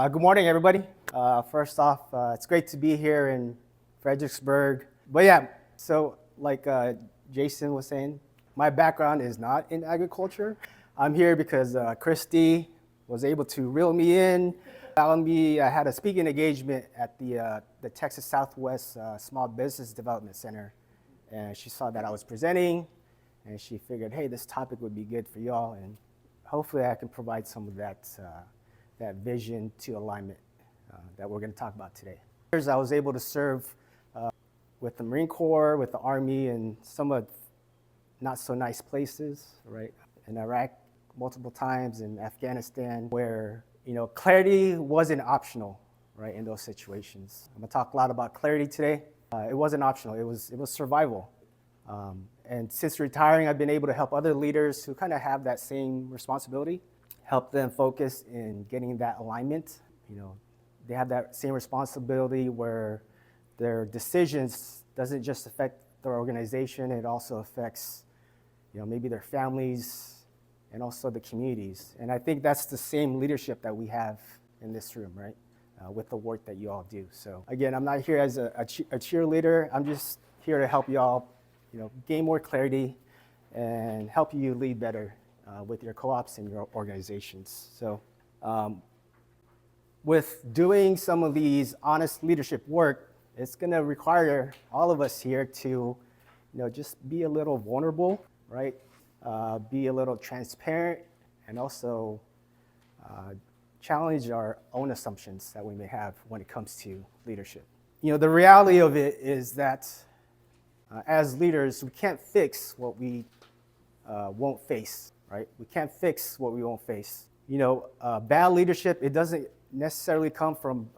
Good morning, everybody. First off, it's great to be here in Fredericksburg. But yeah, so like Jason was saying, my background is not in agriculture. I'm here because Christy was able to reel me in. I had a speaking engagement at the Texas Southwest Small Business Development Center, and she saw that I was presenting, and she figured, hey, this topic would be good for y'all, and hopefully I can provide some of that vision to alignment that we're going to talk about today. I was able to serve with the Marine Corps, with the Army, and some of not so nice places, right? In Iraq multiple times, in Afghanistan, where clarity wasn't optional, right? In those situations, I'm gonna talk a lot about clarity today. It wasn't optional; it was survival. And since retiring, I've been able to help other leaders who kind of have that same responsibility, help them focus in getting that alignment. They have that same responsibility where their decisions doesn't just affect their organization, it also affects, maybe their families and also the communities. And I think that's the same leadership that we have in this room, right? With the work that you all do. So again, I'm not here as a cheerleader. I'm just here to help you all, gain more clarity and help you lead better with your co-ops and your organizations. So with doing some of these honest leadership work, it's going to require all of us here to, just be a little vulnerable, right? Be a little transparent, and also challenge our own assumptions that we may have when it comes to leadership. The reality of it is that as leaders, we can't fix what we won't face, right? We can't fix what we won't face. Bad leadership, it doesn't necessarily come from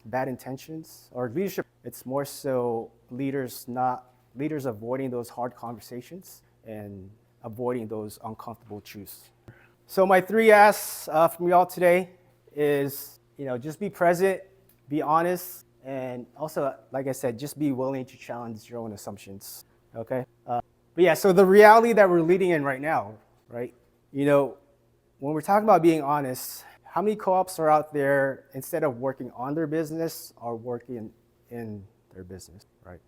bad intentions or leadership. It's more so leaders avoiding those hard conversations and avoiding those uncomfortable truths. So my 3 asks from y'all today is, just be present, be honest, and also, like I said, just be willing to challenge your own assumptions, okay? But yeah, so the reality that we're leading in right now, right? When we're talking about being honest, how many co-ops are out there, instead of working on their business, are working in their business, right?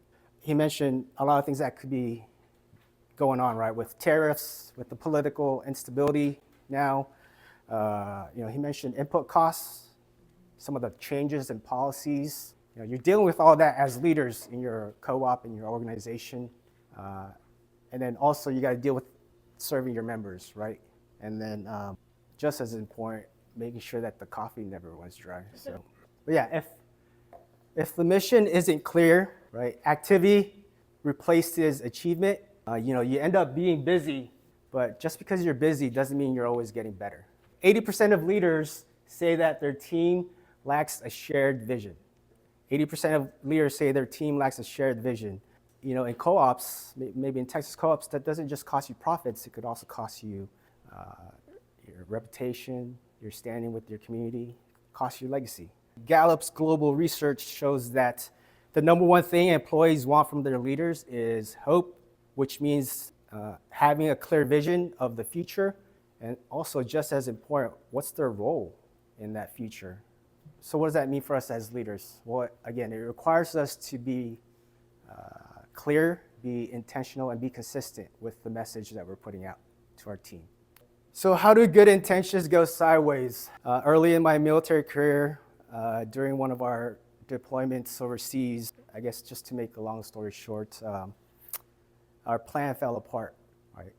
He mentioned a lot of things that could be going on, right? With tariffs, with the political instability now. He mentioned input costs, some of the changes in policies. You're dealing with all that as leaders in your co-op, in your organization. And then also you got to deal with serving your members, right? And then just as important, making sure that the coffee never runs dry. So, but yeah, if the mission isn't clear, right, activity replaces achievement. You end up being busy, but just because you're busy doesn't mean you're always getting better. 80% of leaders say that their team lacks a shared vision. 80% of leaders say their team lacks a shared vision. In co-ops, maybe in Texas co-ops, that doesn't just cost you profits, it could also cost you your reputation, your standing with your community, cost you legacy. Gallup's global research shows that the number one thing employees want from their leaders is hope, which means having a clear vision of the future, and also just as important, what's their role in that future? So what does that mean for us as leaders? Well, again, it requires us to be clear, be intentional, and be consistent with the message that we're putting out to our team. So how do good intentions go sideways? Early in my military career, during one of our deployments overseas, I guess just to make a long story short, our plan fell apart, right?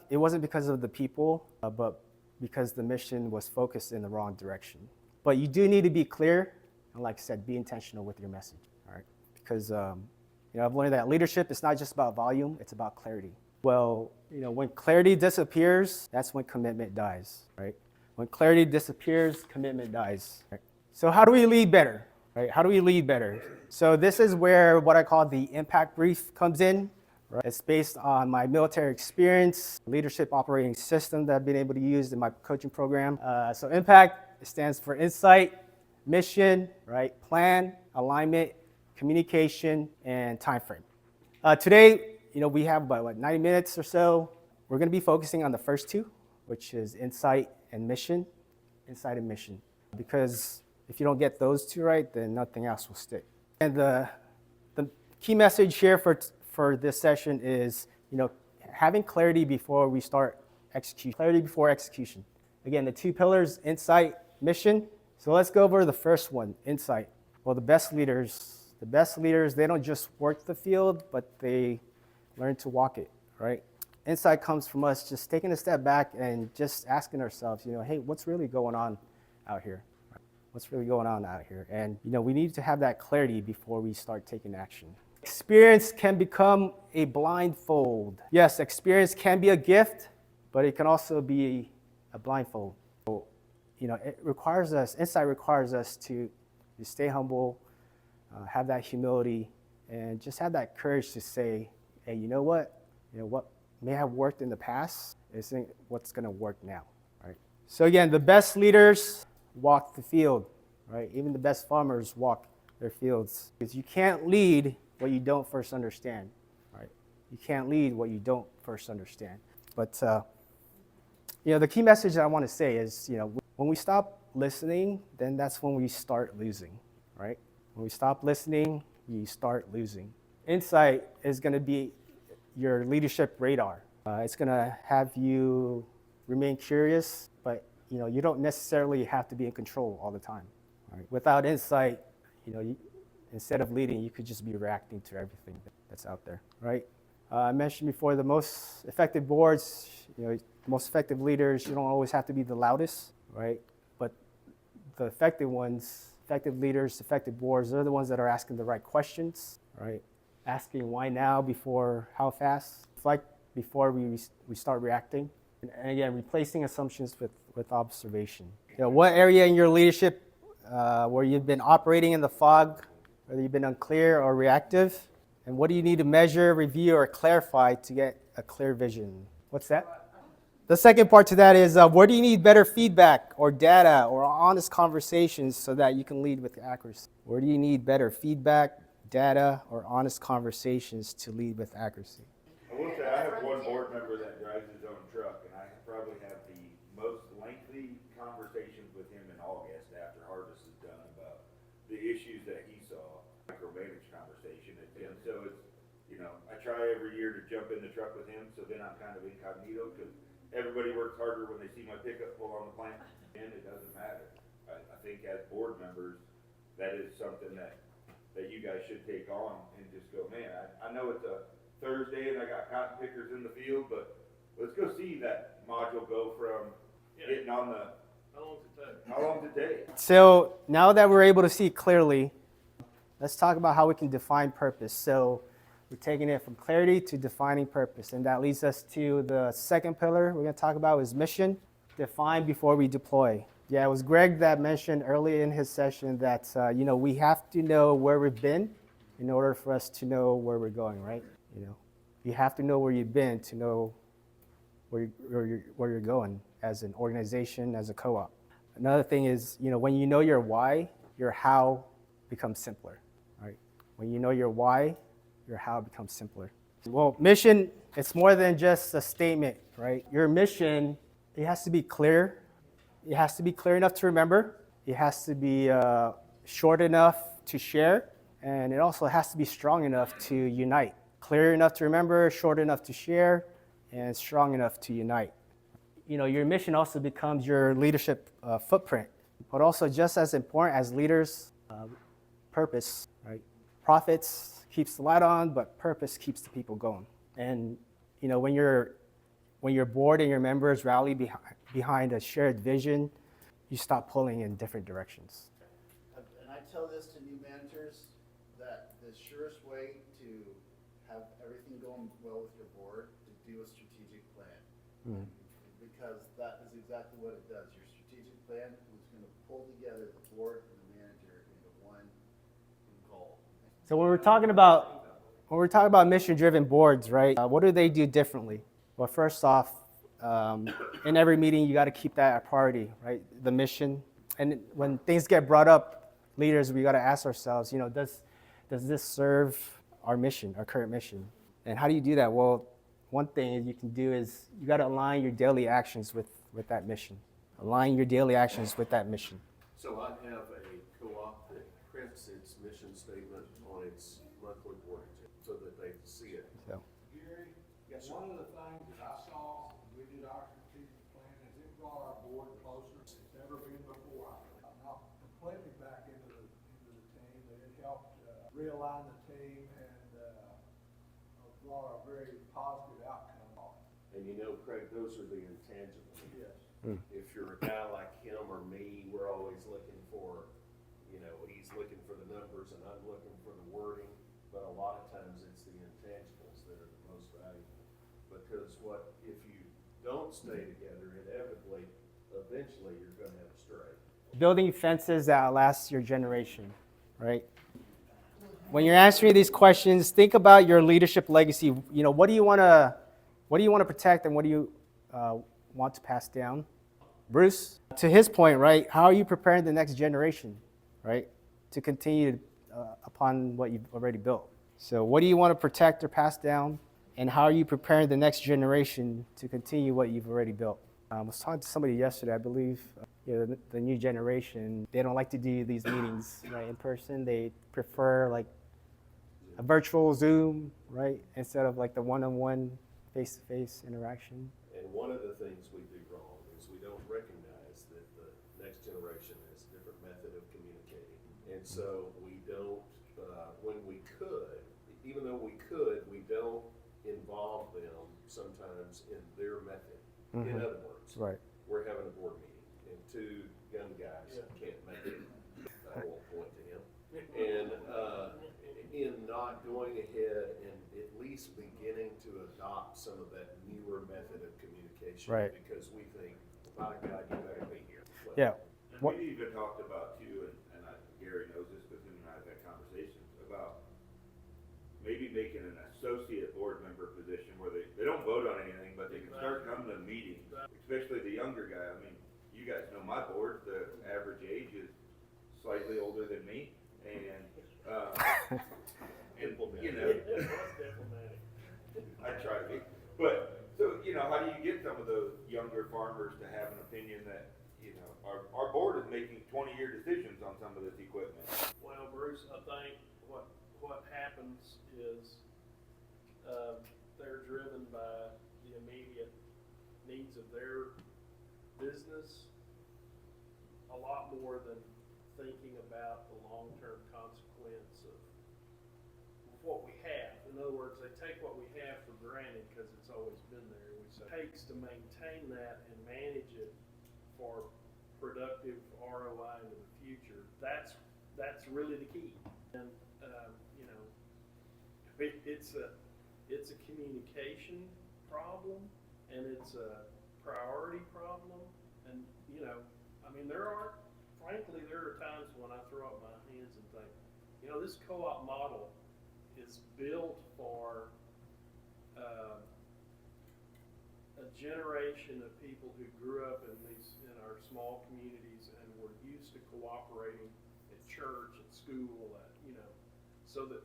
It wasn't because of the people, but because the mission was focused in the wrong direction. But you do need to be clear, and like I said, be intentional with your message, all right? Because I've learned that leadership is not just about volume, it's about clarity. Well, when clarity disappears, that's when commitment dies, right? When clarity disappears, commitment dies. Right? So how do we lead better, right? How do we lead better? So this is where what I call the impact brief comes in. Right? It's based on my military experience, leadership operating system that I've been able to use in my coaching program. So impact, it stands for insight, mission, right? Plan, alignment, communication, and time frame. Today, we have about 90 minutes or so. We're going to be focusing on the first two, which is insight and mission. Insight and mission. because if you don't get those two right, then nothing else will stick. And the key message here for this session is, having clarity before we start execution. Clarity before execution. Again, the two pillars, insight, mission. So let's go over the first one, insight. Well, the best leaders, they don't just work the field, but they learn to walk it, right? Insight comes from us just taking a step back and just asking ourselves, hey, what's really going on out here? What's really going on out here? And, we need to have that clarity before we start taking action. Experience can become a blindfold. Yes, experience can be a gift, but it can also be a blindfold. So, insight requires us to stay humble, have that humility, and just have that courage to say, hey, you know what? What may have worked in the past isn't what's going to work now, right? So again, the best leaders walk the field, right? Even the best farmers walk their fields, because you can't lead what you don't first understand, right? You can't lead what you don't first understand. But the key message that I want to say is, when we stop listening, then that's when we start losing, right? When we stop listening, we start losing. Insight is going to be your leadership radar. It's going to have you remain curious, but you don't necessarily have to be in control all the time. Right? Without insight, instead of leading, you could just be reacting to everything that's out there, right? I mentioned before, the most effective boards, the most effective leaders, you don't always have to be the loudest, right? But the effective ones, effective leaders, effective boards, they're the ones that are asking the right questions, right? Asking why now before how fast, reflect before we start reacting. And again, replacing assumptions with observation. What area in your leadership where you've been operating in the fog, whether you've been unclear or reactive, and what do you need to measure, review, or clarify to get a clear vision? What's that? The second part to that is, where do you need better feedback or data or honest conversations so that you can lead with accuracy? Where do you need better feedback, data, or honest conversations to lead with accuracy? I will say I have one board member that drives his own truck, and I probably have the most lengthy conversations with him in August after harvest is done about the issues that he saw. Micromanage conversation, and so it's, I try every year to jump in the truck with him, so then I'm kind of incognito, because everybody works harder when they see my pickup pull on the plant, and it doesn't matter. I think as board members, that is something that you guys should take on and just go, man, I know it's a Thursday and I got cotton pickers in the field, but let's go see that module go from hitting on the. How long did it take? So now that we're able to see clearly, let's talk about how we can define purpose. So we're taking it from clarity to defining purpose, and that leads us to the second pillar we're going to talk about is mission. Define before we deploy. Yeah, it was Greg that mentioned early in his session that we have to know where we've been in order for us to know where we're going, right? You have to know where you've been to know where you're going as an organization, as a co-op. Another thing is, when you know your why, your how becomes simpler, right? When you know your why, your how becomes simpler. Well, mission, it's more than just a statement, right? Your mission, it has to be clear. It has to be clear enough to remember. It has to be short enough to share. And it also has to be strong enough to unite. Clear enough to remember, short enough to share, and strong enough to unite. Your mission also becomes your leadership footprint. But also just as important as leaders, purpose, right? Profits keeps the light on, but purpose keeps the people going. And when your board and your members rally behind a shared vision, you stop pulling in different directions. And I tell this to new managers, that the surest way to have everything going well with your board is do a strategic plan. Mm-hmm. Because that is exactly what it does. Your strategic plan is going to pull together the board and the manager into one goal. So when we're talking about mission-driven boards, right? What do they do differently? Well, first off, in every meeting, you got to keep that a priority, right? The mission. And when things get brought up, leaders, we got to ask ourselves, does this serve our mission, our current mission? And how do you do that? Well, one thing you can do is you got to align your daily actions with that mission. Align your daily actions with that mission. So I have a co-op that prints its mission statement on its monthly board agenda so that they see it. So, Gary, Yes, sir. one of the things that I saw when we did our strategic plan is it brought our board closer. It's never been before. I'm not completely back into the team, but it helped realign the team and brought a very positive outcome. And you know, Craig, those are the intangibles. Yes. If you're a guy like him or me, we're always looking for, you know, he's looking for the numbers and I'm looking for the wording. But a lot of times it's the intangibles that are the most valuable. Because if you don't stay together, inevitably, eventually you're gonna have a stray. building fences that outlast your generation, right? When you're answering these questions, think about your leadership legacy. You know, what do you want to protect, and what do you want to pass down? Bruce, to his point, right? How are you preparing the next generation, right, to continue upon what you've already built? So, what do you want to protect or pass down, and how are you preparing the next generation to continue what you've already built? I was talking to somebody yesterday, I believe. The new generation, they don't like to do these meetings right in person. They prefer like a virtual Zoom, right, instead of like the one-on-one, face-to-face interaction. And one of the things we do wrong is we don't recognize that the next generation has a different method of communicating. And so we don't, when we could, even though we could, we don't involve them sometimes in their method. In other words, Right. we're having a board meeting and two young guys can't make it. I won't point to him. And in not going ahead and at least beginning to adopt some of that newer method of communication. Right. Because we think, by God, you better be here. Well, Yeah. And What- we've even talked about too, and Gary knows this because him and I have had conversations about maybe making an associate board member position where they don't vote on anything, but they can start coming to meetings, especially the younger guy. I mean, you guys know my board, the average age is slightly older than me, and, you know, I try to be. But, so, you know, how do you get some of those younger farmers to have an opinion that, you know, our board is making 20-year decisions on some of this equipment? Well, Bruce, I think what happens is they're driven by the immediate needs of their business a lot more than thinking about the long-term consequence of what we have. In other words, they take what we have for granted because it's always been there. We say it takes to maintain that and manage it for productive ROI into the future. That's really the key. And you know, it's a communication problem, and it's a priority problem. And you know, I mean, frankly, there are times when I throw up my hands and think, you know, this co-op model is built for a generation of people who grew up in our small communities and were used to cooperating at church, at school, you know, so that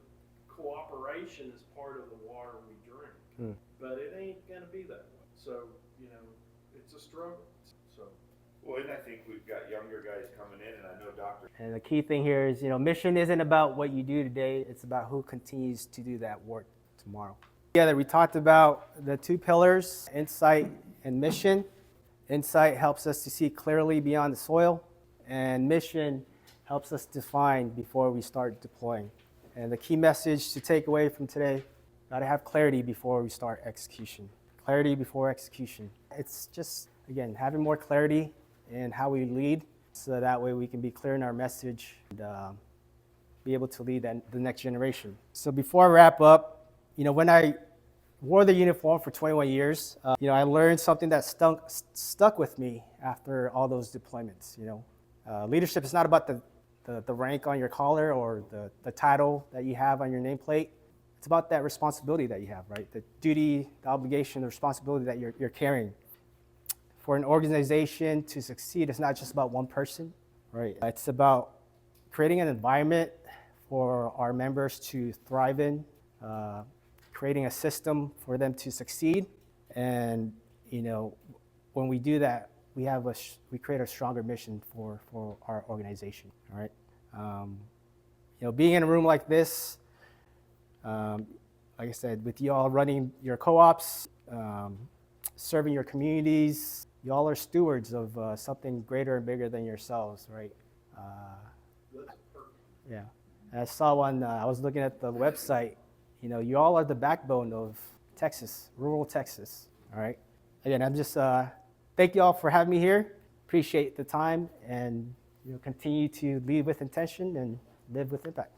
cooperation is part of the water we drink. But it ain't gonna be that way. So, you know, it's a struggle. So. Well, and I think we've got younger guys coming in, and I know Dr. And the key thing here is, you know, mission isn't about what you do today. It's about who continues to do that work tomorrow. Together, we talked about the two pillars, insight and mission. Insight helps us to see clearly beyond the soil, and mission helps us define before we start deploying. And the key message to take away from today, got to have clarity before we start execution. Clarity before execution. It's just, again, having more clarity in how we lead, so that way we can be clear in our message and be able to lead the next generation. So before I wrap up, you know, when I wore the uniform for 21 years, you know, I learned something that stuck with me after all those deployments. You know, leadership is not about the rank on your collar or the title that you have on your nameplate. It's about that responsibility that you have, right? The duty, the obligation, the responsibility that you're carrying. For an organization to succeed, it's not just about one person, right? It's about creating an environment for our members to thrive in, creating a system for them to succeed. And, you know, when we do that, we create a stronger mission for our organization. All right. Being in a room like this, like I said, with you all running your co-ops, serving your communities, you all are stewards of something greater and bigger than yourselves, right? Yeah. And I saw one, I was looking at the website, you all are the backbone of Texas, rural Texas, all right? Again, I'm just, thank you all for having me here. Appreciate the time and continue to lead with intention and live with impact.